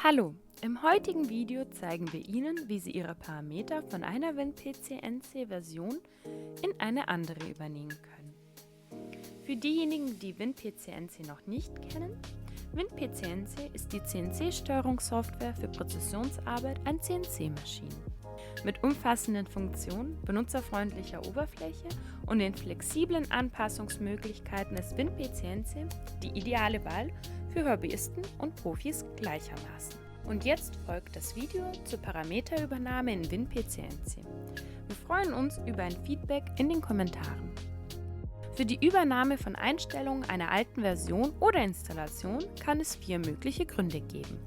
Hallo, im heutigen Video zeigen wir Ihnen, wie Sie Ihre Parameter von einer WinPC-NC-Version in eine andere übernehmen können. Für diejenigen, die WinPC-NC noch nicht kennen, WinPC-NC ist die CNC-Steuerungssoftware für Präzisionsarbeit an CNC-Maschinen. Mit umfassenden Funktionen, benutzerfreundlicher Oberfläche und den flexiblen Anpassungsmöglichkeiten ist WinPC-NC die ideale Wahl für Hobbyisten und Profis gleichermaßen. Und jetzt folgt das Video zur Parameterübernahme in WinPC-NC. Wir freuen uns über ein Feedback in den Kommentaren. Für die Übernahme von Einstellungen einer alten Version oder Installation kann es 4 mögliche Gründe geben.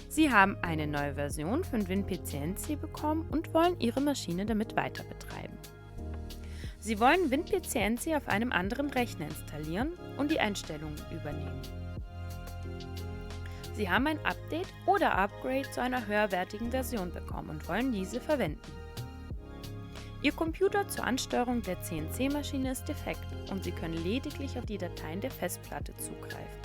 Sie haben eine neue Version von WinPC-NC bekommen und wollen Ihre Maschine damit weiter betreiben. Sie wollen WinPC-NC auf einem anderen Rechner installieren und die Einstellungen übernehmen. Sie haben ein Update oder Upgrade zu einer höherwertigen Version bekommen und wollen diese verwenden. Ihr Computer zur Ansteuerung der CNC-Maschine ist defekt und Sie können lediglich auf die Dateien der Festplatte zugreifen.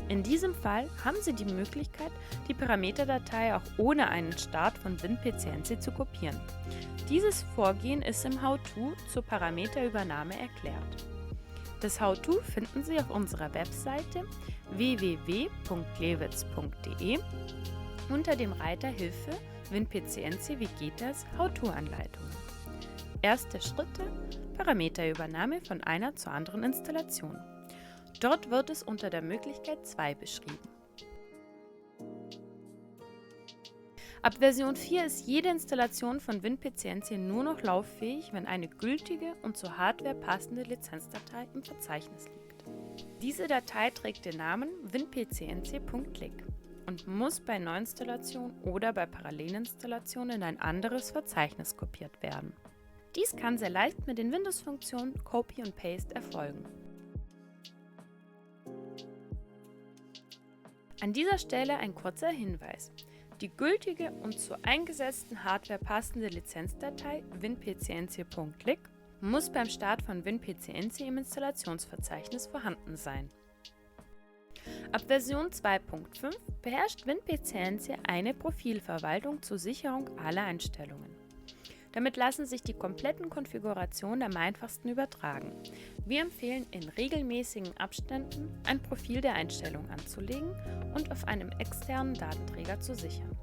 In diesem Fall haben Sie die Möglichkeit, die Parameterdatei auch ohne einen Start von WinPC-NC zu kopieren. Dieses Vorgehen ist im How-To zur Parameterübernahme erklärt. Das How-To finden Sie auf unserer Webseite www.glewitz.de unter dem Reiter Hilfe WinPC-NC wie geht das? How-To-Anleitungen. Erste Schritte: Parameterübernahme von einer zur anderen Installation. Dort wird es unter der Möglichkeit 2 beschrieben. Ab Version 4 ist jede Installation von WinPC-NC nur noch lauffähig, wenn eine gültige und zur Hardware passende Lizenzdatei im Verzeichnis liegt. Diese Datei trägt den Namen winpcnc.lic und muss bei Neuinstallation oder bei Parallelinstallation in ein anderes Verzeichnis kopiert werden. Dies kann sehr leicht mit den Windows-Funktionen Copy und Paste erfolgen. An dieser Stelle ein kurzer Hinweis. Die gültige und zur eingesetzten Hardware passende Lizenzdatei winpcnc.lic muss beim Start von WinPC-NC im Installationsverzeichnis vorhanden sein. Ab Version 2.5 beherrscht WinPC-NC eine Profilverwaltung zur Sicherung aller Einstellungen. Damit lassen sich die kompletten Konfigurationen am einfachsten übertragen. Wir empfehlen in regelmäßigen Abständen ein Profil der Einstellung anzulegen und auf einem externen Datenträger zu sichern.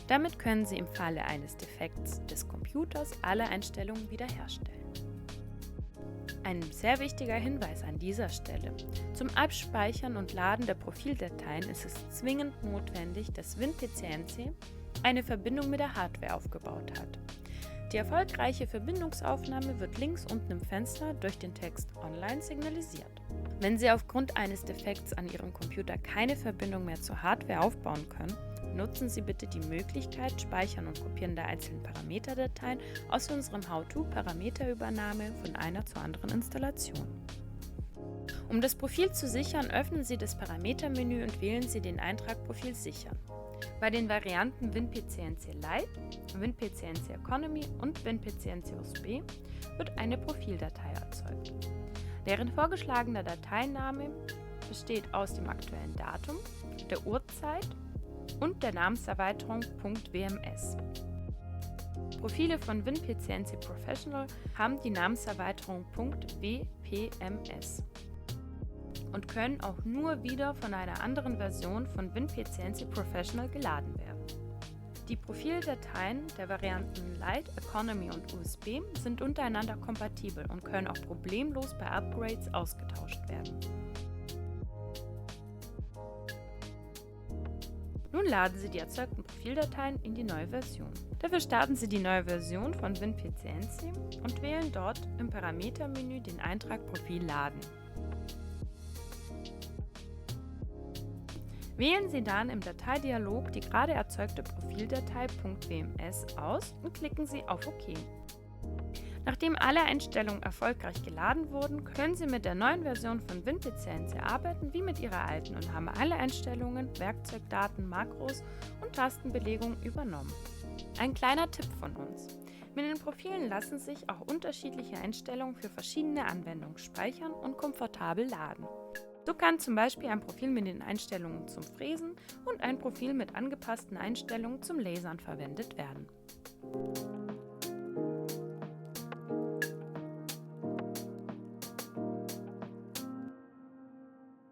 Damit können Sie im Falle eines Defekts des Computers alle Einstellungen wiederherstellen. Ein sehr wichtiger Hinweis an dieser Stelle: Zum Abspeichern und Laden der Profildateien ist es zwingend notwendig, dass WinPC-NC eine Verbindung mit der Hardware aufgebaut hat. Die erfolgreiche Verbindungsaufnahme wird links unten im Fenster durch den Text Online signalisiert. Wenn Sie aufgrund eines Defekts an Ihrem Computer keine Verbindung mehr zur Hardware aufbauen können, nutzen Sie bitte die Möglichkeit Speichern und Kopieren der einzelnen Parameterdateien aus unserem How-To Parameterübernahme von einer zur anderen Installation. Um das Profil zu sichern, öffnen Sie das Parametermenü und wählen Sie den Eintrag Profil sichern. Bei den Varianten WinPC-NC Lite, WinPC-NC Economy und WinPC-NC USB wird eine Profildatei erzeugt. Deren vorgeschlagener Dateiname besteht aus dem aktuellen Datum, der Uhrzeit und der Namenserweiterung .wms. Profile von WinPC-NC Professional haben die Namenserweiterung .wpms und können auch nur wieder von einer anderen Version von WinPC-NC Professional geladen werden. Die Profildateien der Varianten Lite, Economy und USB sind untereinander kompatibel und können auch problemlos bei Upgrades ausgetauscht werden. Nun laden Sie die erzeugten Profildateien in die neue Version. Dafür starten Sie die neue Version von WinPC-NC und wählen dort im Parametermenü den Eintrag Profil laden. Wählen Sie dann im Dateidialog die gerade erzeugte Profildatei .wms aus und klicken Sie auf OK. Nachdem alle Einstellungen erfolgreich geladen wurden, können Sie mit der neuen Version von WinPC-NC arbeiten wie mit Ihrer alten und haben alle Einstellungen, Werkzeugdaten, Makros und Tastenbelegungen übernommen. Ein kleiner Tipp von uns: Mit den Profilen lassen sich auch unterschiedliche Einstellungen für verschiedene Anwendungen speichern und komfortabel laden. So kann zum Beispiel ein Profil mit den Einstellungen zum Fräsen und ein Profil mit angepassten Einstellungen zum Lasern verwendet werden.